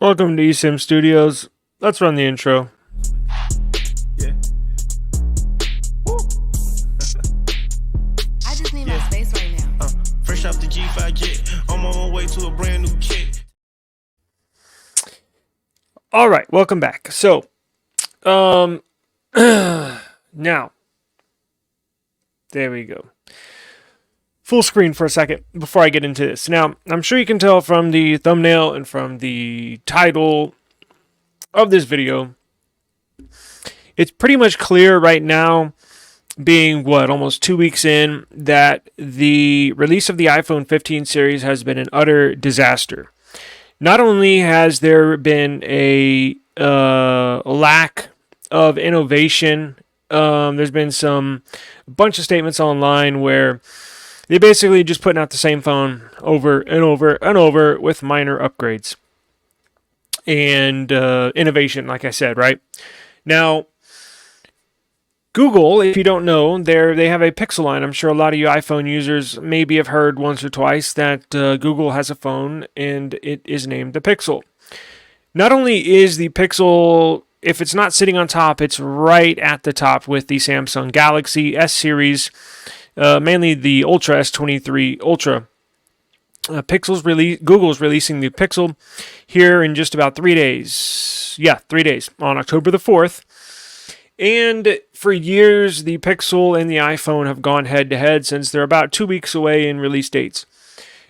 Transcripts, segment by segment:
Welcome to eSIM Studios. Let's run the intro. Yeah. Woo. I just need my space right now. Fresh off the G5 jet, I'm on my way to a brand new kit. All right, welcome back. So, now, there we go. Full screen for a second before I get into this. Now, I'm sure you can tell from the thumbnail and from the title of this video, it's pretty much clear right now, being almost 2 weeks in, that the release of the iPhone 15 series has been an utter disaster. Not only has there been a lack of innovation, there's been a bunch of statements online where they basically just putting out the same phone over and over and over with minor upgrades and innovation, like I said, right? Now, Google, if you don't know, they have a Pixel line. I'm sure a lot of you iPhone users maybe have heard once or twice that Google has a phone and it is named the Pixel. Not only is the Pixel, if it's not sitting on top, it's right at the top with the Samsung Galaxy S series, mainly the Ultra S23 Ultra. Google's releasing the Pixel here in just about 3 days. Yeah, 3 days, on October the 4th. And for years, the Pixel and the iPhone have gone head-to-head since they're about 2 weeks away in release dates.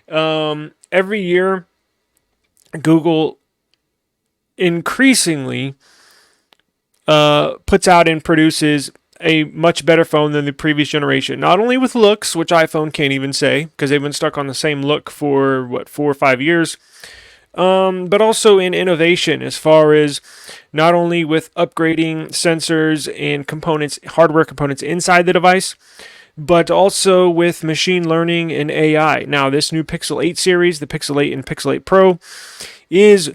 Every year, Google increasingly puts out and produces a much better phone than the previous generation. Not only with looks, which iPhone can't even say, because they've been stuck on the same look for, 4 or 5 years, but also in innovation, as far as not only with upgrading sensors and components, hardware components inside the device, but also with machine learning and AI. Now, this new Pixel 8 series, the Pixel 8 and Pixel 8 Pro, is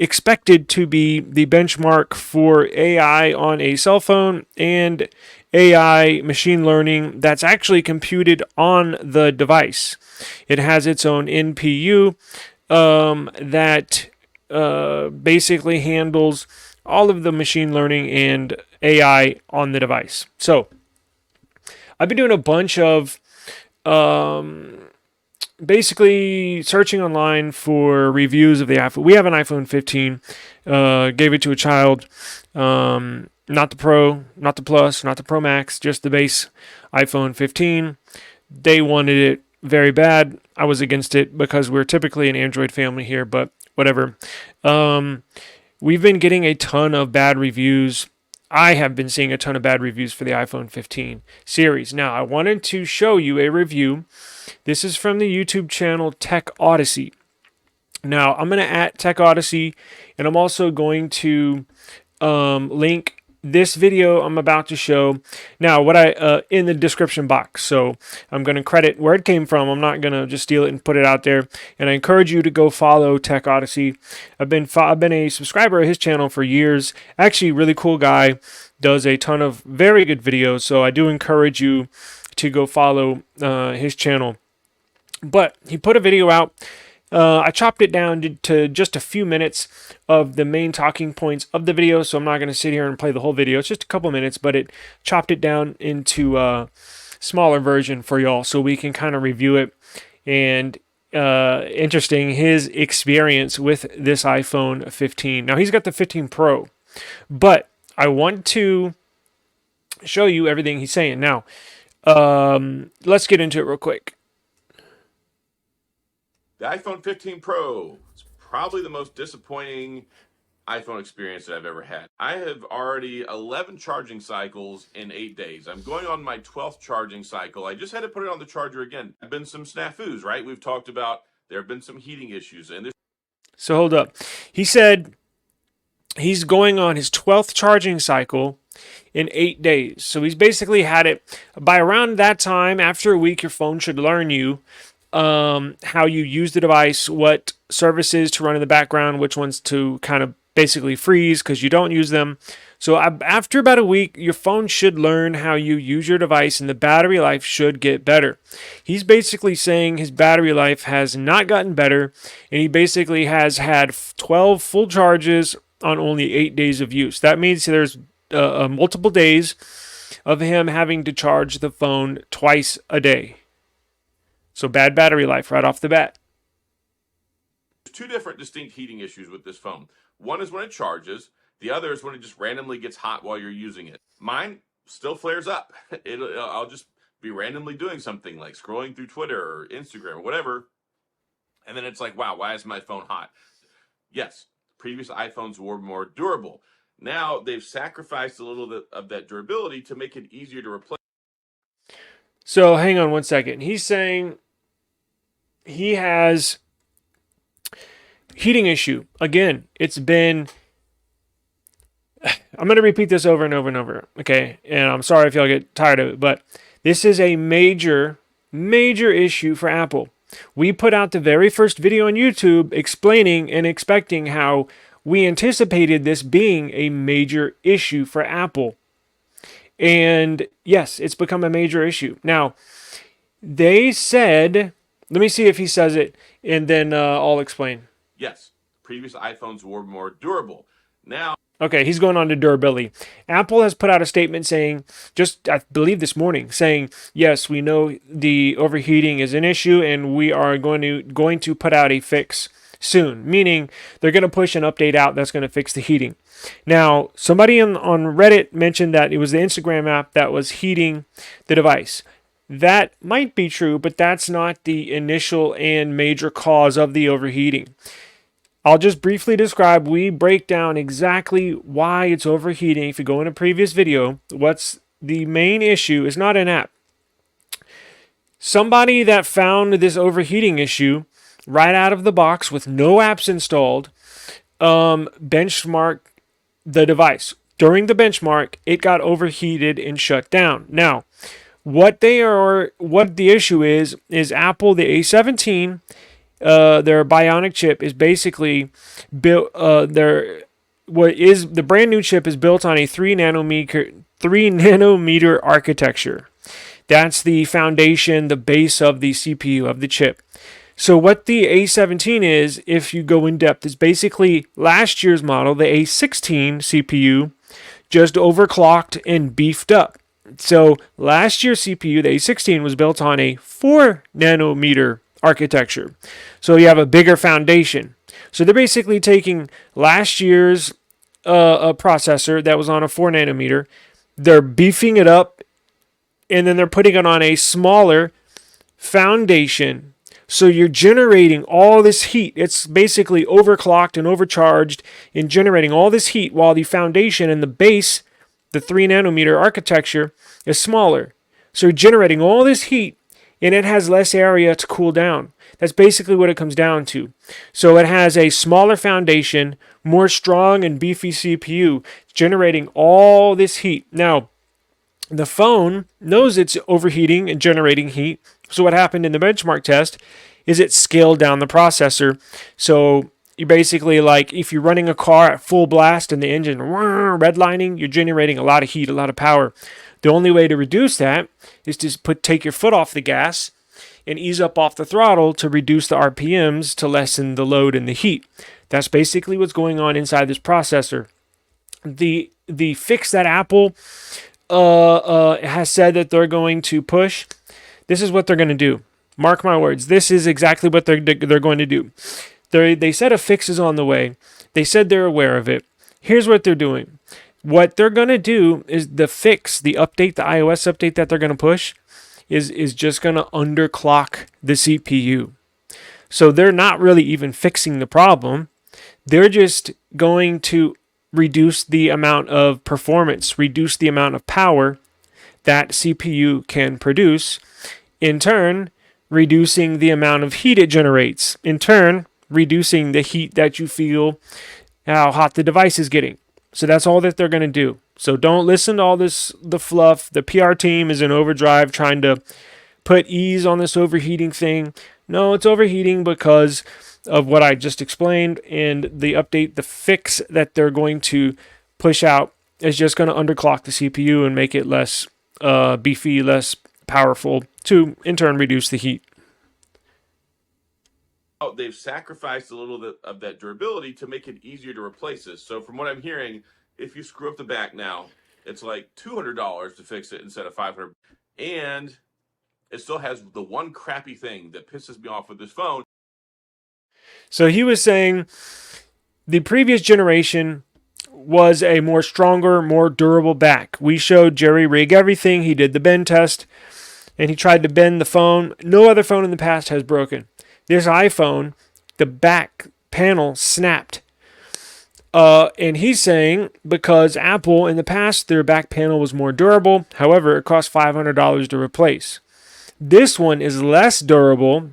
expected to be the benchmark for AI on a cell phone and AI machine learning that's actually computed on the device. It has its own NPU that basically handles all of the machine learning and AI on the device. So, I've been doing a bunch of basically searching online for reviews of the iPhone. We have an iPhone 15. Gave it to a child. Not the Pro, not the Plus, not the Pro Max, just the base iPhone 15. They wanted it very bad. I was against it because we're typically an Android family here, but whatever. We've been getting a ton of bad reviews. I have been seeing a ton of bad reviews for the iPhone 15 series. Now, I wanted to show you a review. This is from the YouTube channel Tech Odyssey. Now, I'm going to @ Tech Odyssey, and I'm also going to link this video I'm about to show now in the description box. So I'm going to credit where it came from. I'm not going to just steal it and put it out there. And I encourage you to go follow Tech Odyssey. I've been a subscriber of his channel for years. Actually, really cool guy. Does a ton of very good videos. So I do encourage you to go follow his channel. But he put a video out. I chopped it down to just a few minutes of the main talking points of the video, so I'm not going to sit here and play the whole video. It's just a couple minutes, but it chopped it down into a smaller version for y'all so we can kind of review it. And interesting, his experience with this iPhone 15. Now, he's got the 15 Pro, but I want to show you everything he's saying. Now, let's get into it real quick. The iPhone 15 Pro is probably the most disappointing iPhone experience that I've ever had. I have already 11 charging cycles in 8 days. I'm going on my 12th charging cycle. I just had to put it on the charger again. There have been some snafus, right? We've talked about there have been some heating issues. So hold up. He said he's going on his 12th charging cycle in 8 days. So he's basically had it by around that time. After a week, your phone should learn you how you use the device, what services to run in the background, which ones to kind of basically freeze because you don't use them. So after about a week, your phone should learn how you use your device and the battery life should get better. He's basically saying his battery life has not gotten better, and he basically has had 12 full charges on only 8 days of use. That means there's multiple days of him having to charge the phone twice a day. So bad battery life right off the bat. There's two different distinct heating issues with this phone. One is when it charges. The other is when it just randomly gets hot while you're using it. Mine still flares up. I'll just be randomly doing something like scrolling through Twitter or Instagram or whatever, and then it's like, wow, why is my phone hot? Yes, previous iPhones were more durable. Now they've sacrificed a little bit of that durability to make it easier to replace. So hang on one second. He's saying he has heating issue. Again, it's been, I'm going to repeat this over and over and over, okay? And I'm sorry if y'all get tired of it, but this is a major issue for Apple. We put out the very first video on YouTube explaining and expecting how we anticipated this being a major issue for Apple. And yes, it's become a major issue. Now, they said, let me see if he says it, and then I'll explain. Yes, previous iPhones were more durable. Now, okay, he's going on to durability. Apple has put out a statement saying, just I believe this morning, saying, yes, we know the overheating is an issue, and we are going to put out a fix soon. Meaning, they're going to push an update out that's going to fix the heating. Now, somebody on Reddit mentioned that it was the Instagram app that was heating the device. That might be true, but that's not the initial and major cause of the overheating. I'll just briefly describe, we break down exactly why it's overheating. If you go in a previous video, what's the main issue is not an app. Somebody that found this overheating issue right out of the box with no apps installed, benchmarked the device. During the benchmark, it got overheated and shut down. Now, what the issue is Apple, the A17, their Bionic chip is basically built. The brand new chip is built on a 3 nanometer architecture. That's the foundation, the base of the CPU of the chip. So what the A17 is, if you go in depth, is basically last year's model, the A16 CPU, just overclocked and beefed up. So last year's CPU, the A16, was built on a 4 nanometer architecture. So you have a bigger foundation. So they're basically taking last year's a processor that was on a 4 nanometer, they're beefing it up, and then they're putting it on a smaller foundation. So you're generating all this heat. It's basically overclocked and overcharged and generating all this heat while the foundation and the base, the 3 nanometer architecture, is smaller. So you're generating all this heat and it has less area to cool down. That's basically what it comes down to. So it has a smaller foundation, more strong and beefy CPU, generating all this heat. Now, the phone knows it's overheating and generating heat. So what happened in the benchmark test is it scaled down the processor. So you basically, like, if you're running a car at full blast and the engine redlining, you're generating a lot of heat, a lot of power. The only way to reduce that is to take your foot off the gas and ease up off the throttle to reduce the RPMs to lessen the load and the heat. That's basically what's going on inside this processor. The fix that Apple has said that they're going to push, this is what they're going to do. Mark my words. This is exactly what they're going to do. They said a fix is on the way. They said they're aware of it. Here's what they're doing. What they're going to do is the fix, the update, the iOS update that they're going to push is just going to underclock the CPU. So they're not really even fixing the problem. They're just going to reduce the amount of performance, reduce the amount of power that CPU can produce. In turn, reducing the amount of heat it generates. In turn, reducing the heat that you feel, how hot the device is getting. So that's all that they're going to do. So don't listen to all the fluff. The PR team is in overdrive trying to put ease on this overheating thing. No, it's overheating because of what I just explained, and the update, the fix that they're going to push out is just going to underclock the CPU and make it less beefy, less powerful, to in turn reduce the heat. Oh, they've sacrificed a little bit of that durability to make it easier to replace this. So from what I'm hearing, if you screw up the back now, it's like $200 to fix it instead of $500, and it still has the one crappy thing that pisses me off with this phone. So he was saying the previous generation was a more stronger, more durable back. We showed Jerry rig everything. He did the bend test, and he tried to bend the phone. No other phone in the past has broken. This iPhone, the back panel snapped. And he's saying because Apple in the past, their back panel was more durable. However, it cost $500 to replace. This one is less durable,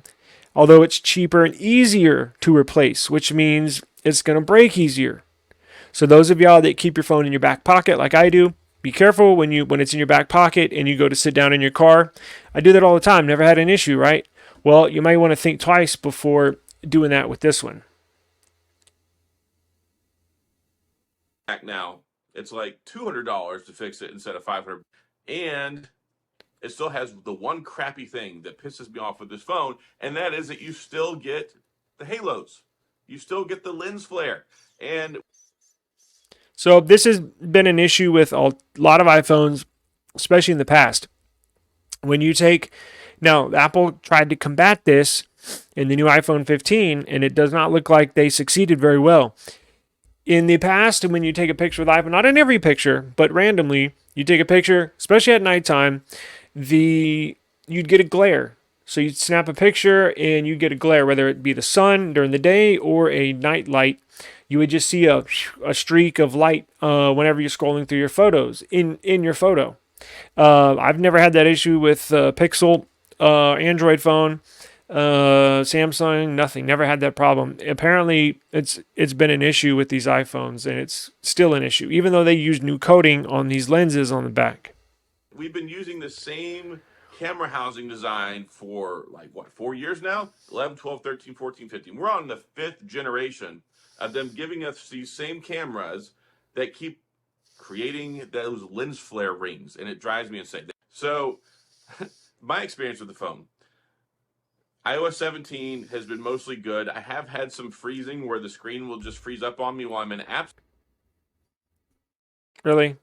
although it's cheaper and easier to replace, which means it's going to break easier. So those of y'all that keep your phone in your back pocket like I do, be careful when it's in your back pocket and you go to sit down in your car. I do that all the time. Never had an issue, right? Well, you might want to think twice before doing that with this one. Now, it's like $200 to fix it instead of $500, and it still has the one crappy thing that pisses me off with this phone, and that is that you still get the halos. You still get the lens flare. And so this has been an issue with a lot of iPhones, especially in the past. Now, Apple tried to combat this in the new iPhone 15, and it does not look like they succeeded very well. In the past, when you take a picture with iPhone, not in every picture, but randomly, you take a picture, especially at nighttime, you'd get a glare. So you'd snap a picture and you'd get a glare, whether it be the sun during the day or a night light. You would just see a streak of light whenever you're scrolling through your photos in your photo. I've never had that issue with Pixel, Android phone, Samsung, nothing. Never had that problem. Apparently, it's been an issue with these iPhones, and it's still an issue, even though they use new coating on these lenses on the back. We've been using the same camera housing design for 4 years now? 11, 12, 13, 14, 15. We're on the 5th generation of them giving us these same cameras that keep creating those lens flare rings, and it drives me insane. So my experience with the phone, iOS 17 has been mostly good. I have had some freezing where the screen will just freeze up on me while I'm in apps. Really?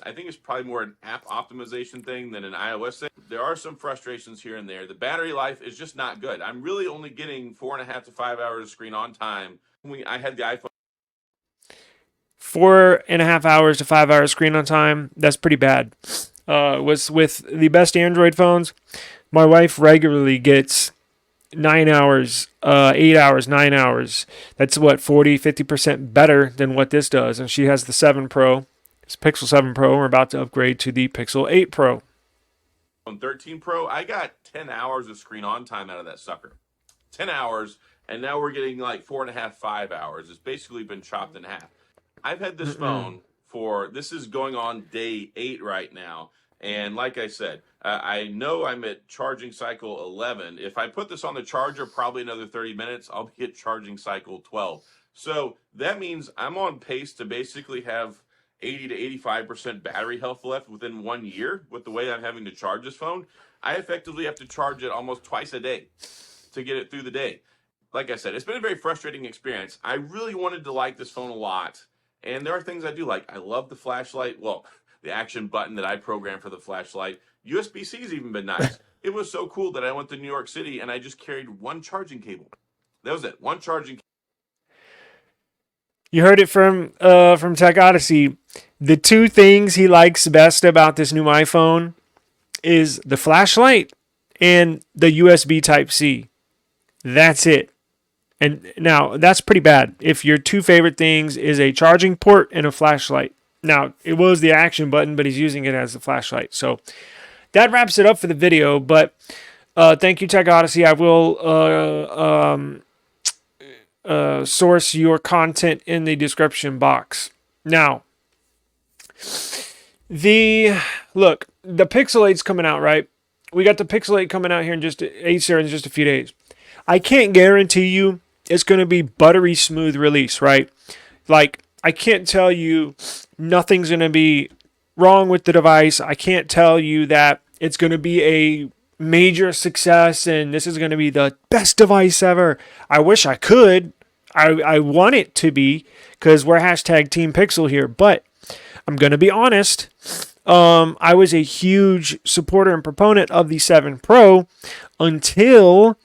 I think it's probably more an app optimization thing than an iOS thing. There are some frustrations here and there. The battery life is just not good. I'm really only getting 4.5 to 5 hours of screen on time. I had the iPhone. 4.5 hours to 5 hours screen on time. That's pretty bad. Was with the best Android phones. My wife regularly gets 9 hours, 8 hours, 9 hours. That's 40-50% better than what this does. And she has the 7 Pro. It's Pixel 7 Pro. We're about to upgrade to the Pixel 8 Pro. On 13 Pro, I got 10 hours of screen on time out of that sucker. 10 hours, and now we're getting 4.5, 5 hours. It's basically been chopped in half. I've had this phone this is going on day 8 right now. And like I said, I know I'm at charging cycle 11. If I put this on the charger, probably another 30 minutes, I'll be at charging cycle 12. So that means I'm on pace to basically have 80 to 85% battery health left within 1 year with the way I'm having to charge this phone. I effectively have to charge it almost twice a day to get it through the day. Like I said, it's been a very frustrating experience. I really wanted to like this phone a lot. And there are things I do like. I love the flashlight. Well, the action button that I programmed for the flashlight. USB-C's even been nice. It was so cool that I went to New York City and I just carried one charging cable. That was it. One charging cable. You heard it from Tech Odyssey. The 2 things he likes best about this new iPhone is the flashlight and the USB Type-C. That's it. And now, that's pretty bad if your 2 favorite things is a charging port and a flashlight. Now, it was the action button, but he's using it as a flashlight. So that wraps it up for the video. But thank you, Tech Odyssey. I will source your content in the description box. Now, the Pixel 8's coming out, right? We got the Pixel 8 coming out here in just a few days. I can't guarantee you it's going to be buttery smooth release, right? Like I can't tell you nothing's going to be wrong with the device. I can't tell you that it's going to be a major success and this is going to be the best device ever. I wish I could. I want it to be because we're hashtag Team Pixel here. But I'm going to be honest. I was a huge supporter and proponent of the 7 Pro until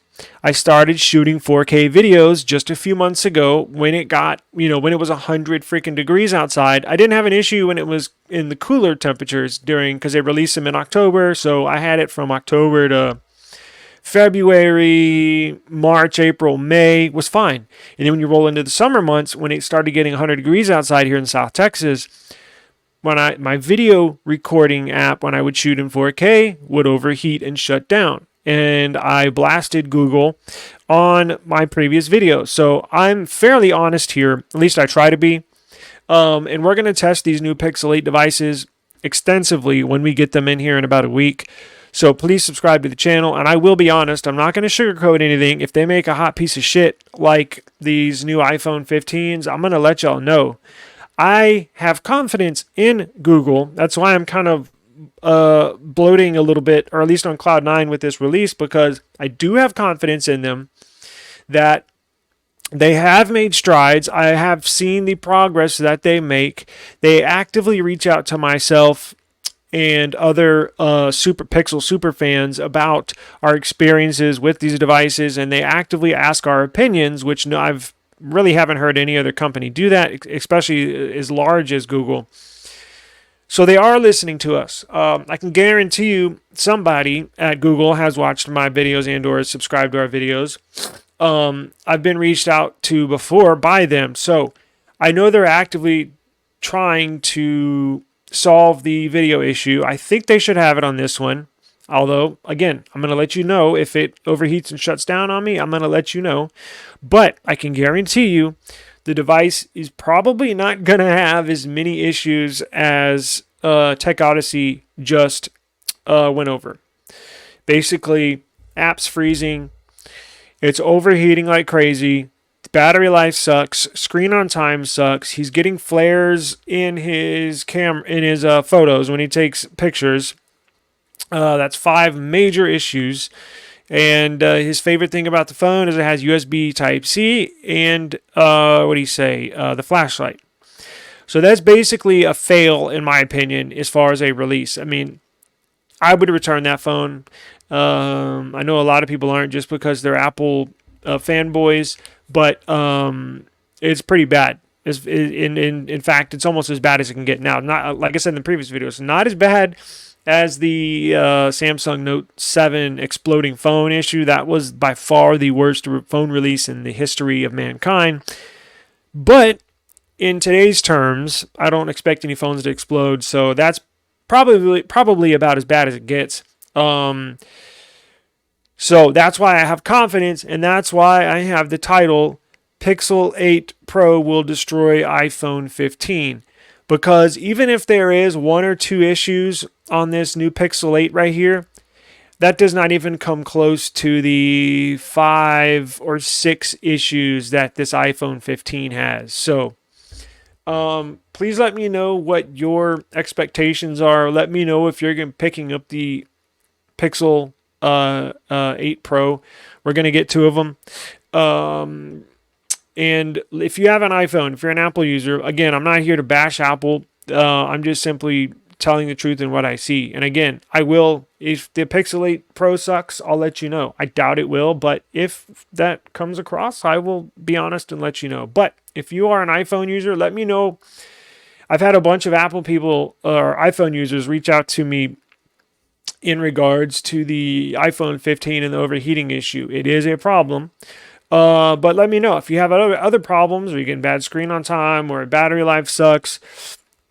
I started shooting 4K videos just a few months ago when it got, when it was 100 freaking degrees outside. I didn't have an issue when it was in the cooler temperatures because they released them in October. So I had it from October to February, March, April, May was fine. And then when you roll into the summer months, when it started getting 100 degrees outside here in South Texas, my video recording app, when I would shoot in 4K, would overheat and shut down. And I blasted Google on my previous videos. So I'm fairly honest here. At least I try to be. And we're going to test these new Pixel 8 devices extensively when we get them in here in about a week. So please subscribe to the channel. And I will be honest, I'm not going to sugarcoat anything. If they make a hot piece of shit like these new iPhone 15s, I'm going to let y'all know. I have confidence in Google. That's why I'm kind of bloating a little bit, or at least on cloud 9 with this release, because I do have confidence in them that they have made strides. I have seen the progress that they make. They actively reach out to myself and other Super Pixel super fans about our experiences with these devices, and they actively ask our opinions, which I've really haven't heard any other company do that, especially as large as Google. So they are listening to us. I can guarantee you somebody at Google has watched my videos and or subscribed to our videos. I've been reached out to before by them. So I know they're actively trying to solve the video issue. I think they should have it on this one. Although, again, I'm going to let you know if it overheats and shuts down on me. I'm going to let you know. But I can guarantee you the device is probably not going to have as many issues as Tech Odyssey just went over. Basically, apps freezing. It's overheating like crazy. Battery life sucks. Screen on time sucks. He's getting flares in his photos when he takes pictures. That's 5 major issues. And his favorite thing about the phone is it has USB Type-C and, the flashlight. So that's basically a fail, in my opinion, as far as a release. I mean, I would return that phone. I know a lot of people aren't just because they're Apple fanboys, but it's pretty bad. In fact, it's almost as bad as it can get now. Not like I said in the previous videos, not as bad as the Samsung Note 7 exploding phone issue. That was by far the worst phone release in the history of mankind. But in today's terms, I don't expect any phones to explode, so that's probably about as bad as it gets. So that's why I have confidence, and that's why I have the title, Pixel 8 Pro will destroy iPhone 15. Because even if there is 1 or 2 issues on this new Pixel 8 right here, that does not even come close to the 5 or 6 issues that this iPhone 15 has. So please let me know what your expectations are. Let me know if you're picking up the Pixel 8 Pro. We're going to get 2 of them. And if you have an iPhone, if you're an Apple user, again, I'm not here to bash Apple. I'm just simply telling the truth in what I see. And again, I will, if the Pixel 8 Pro sucks, I'll let you know. I doubt it will, but if that comes across, I will be honest and let you know. But if you are an iPhone user, let me know. I've had a bunch of Apple people or iPhone users reach out to me in regards to the iPhone 15 and the overheating issue. It is a problem. But let me know if you have other problems, or you get bad screen on time, or battery life sucks,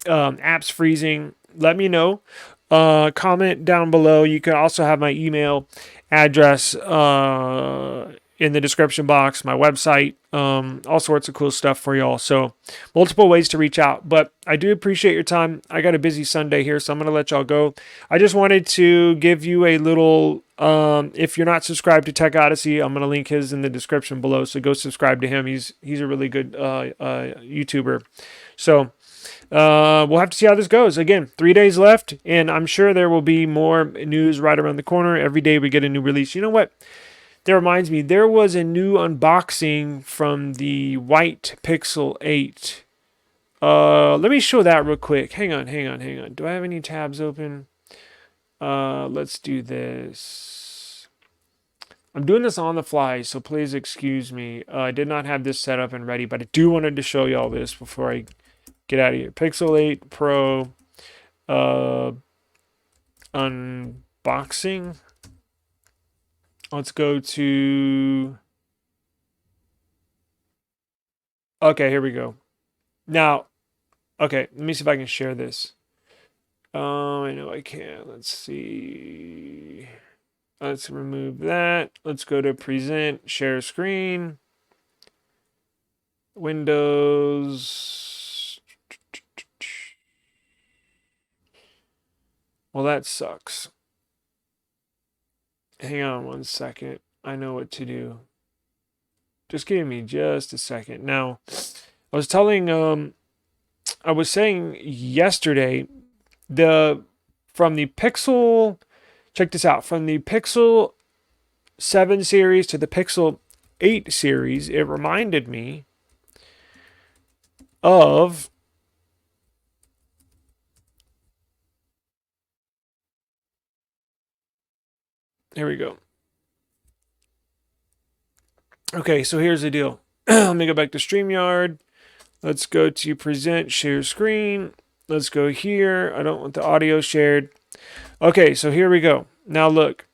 apps freezing. Let me know. Comment down below. You can also have my email address in the description box, my website, all sorts of cool stuff for y'all. So multiple ways to reach out. But I do appreciate your time. I got a busy Sunday here, so I'm going to let y'all go. I just wanted to give you a little If you're not subscribed to Tech Odyssey, I'm going to link his in the description below. So go subscribe to him. He's a really good YouTuber. So we'll have to see how this goes. Again, 3 days left, and I'm sure there will be more news right around the corner. Every day we get a new release. You know what? That reminds me, there was a new unboxing from the white Pixel 8. Let me show that real quick. Hang on. Do I have any tabs open? Let's do this. I'm doing this on the fly, so please excuse me. I did not have this set up and ready, but I do wanted to show you all this before I get out of here. Pixel 8 Pro unboxing. Let's go to... Okay, here we go. Now, okay, let me see if I can share this. I know I can. Let's see. Let's remove that. Let's go to present, share screen. Windows. Well, that sucks. Hang on one second. I know what to do. Just give me just a second. Now, I was saying yesterday, from the Pixel, check this out, from the Pixel 7 series to the Pixel 8 series, it reminded me of here we go. Okay, so here's the deal. Let me go back to StreamYard. Let's go to present, share screen. Let's go here. I don't want the audio shared. Okay, so here we go. Now look.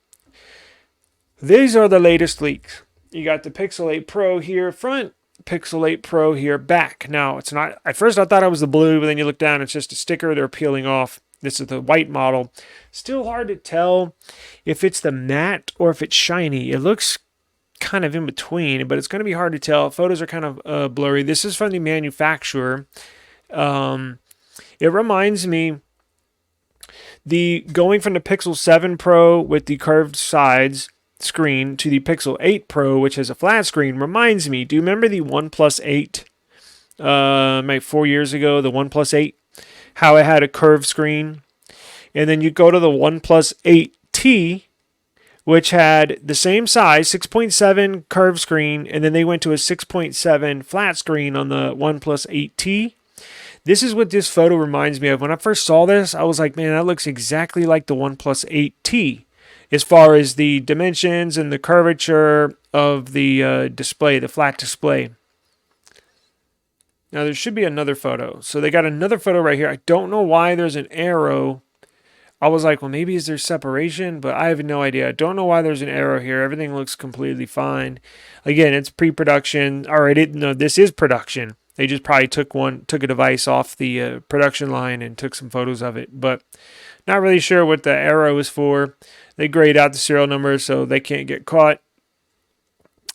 These are the latest leaks. You got the Pixel 8 Pro here front, Pixel 8 Pro here back. Now, it's not, at first I thought it was the blue, but then you look down, it's just a sticker they're peeling off. This is the white model. Still hard to tell if it's the matte or if it's shiny. It looks kind of in between, but it's going to be hard to tell. Photos are kind of blurry. This is from the manufacturer. It reminds me, going from the Pixel 7 Pro with the curved sides screen to the Pixel 8 Pro, which has a flat screen, reminds me, do you remember the OnePlus 8? Maybe 4 years ago, the OnePlus 8? How it had a curved screen? And then you go to the OnePlus 8T, which had the same size, 6.7 curved screen, and then they went to a 6.7 flat screen on the OnePlus 8T. This is what this photo reminds me of. When I first saw this, I was like, man, that looks exactly like the OnePlus 8T as far as the dimensions and the curvature of the display, the flat display. Now, there should be another photo. So they got another photo right here. I don't know why there's an arrow. I was like, well, maybe is there separation? But I have no idea. I don't know why there's an arrow here. Everything looks completely fine. Again, it's pre-production. All right, no, this is production. They just probably took a device off the production line and took some photos of it. But not really sure what the arrow is for. They grayed out the serial number so they can't get caught.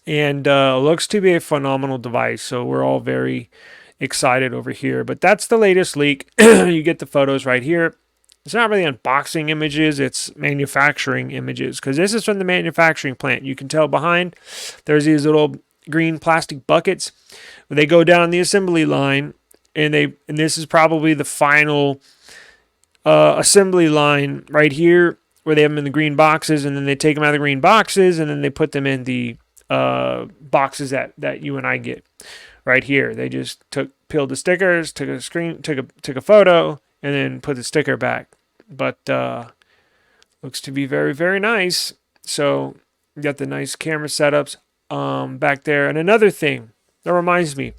And looks to be a phenomenal device. So we're all very excited over here. But that's the latest leak. You get the photos right here. It's not really unboxing images, it's manufacturing images, because this is from the manufacturing plant. You can tell behind there's these little green plastic buckets. They go down the assembly line, and this is probably the final assembly line right here, where they have them in the green boxes, and then they take them out of the green boxes, and then they put them in the boxes that you and I get right here. They just peeled the stickers, took a photo, and then put the sticker back. But looks to be very, very nice. So you got the nice camera setups back there. And another thing that reminds me,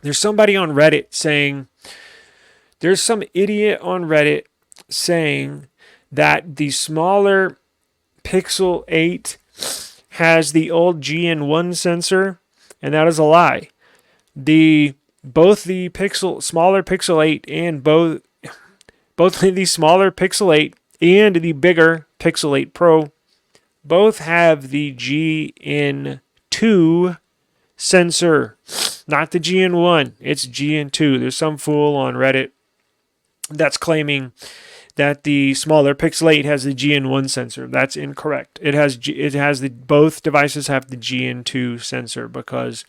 there's somebody on Reddit saying, there's some idiot on Reddit saying that the smaller Pixel 8 has the old GN1 sensor, and that is a lie. Both the smaller Pixel 8 and both the smaller Pixel 8 and the bigger Pixel 8 Pro both have the GN2 sensor, not the GN1. It's GN2. There's some fool on Reddit that's claiming that the smaller Pixel 8 has the GN1 sensor. That's incorrect. Both devices have the GN2 sensor, because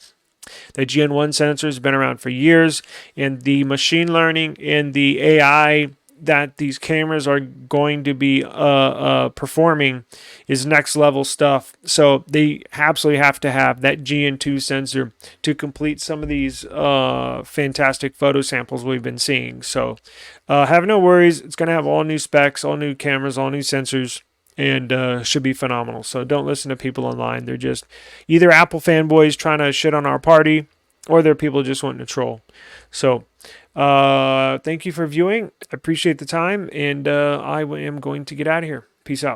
the GN1 sensor has been around for years, and the machine learning and the AI that these cameras are going to be performing is next level stuff. So they absolutely have to have that GN2 sensor to complete some of these fantastic photo samples we've been seeing. So have no worries. It's going to have all new specs, all new cameras, all new sensors, and should be phenomenal. So don't listen to people online. They're just either Apple fanboys trying to shit on our party, or they're people just wanting to troll. So thank you for viewing. I appreciate the time, and I am going to get out of here. Peace out.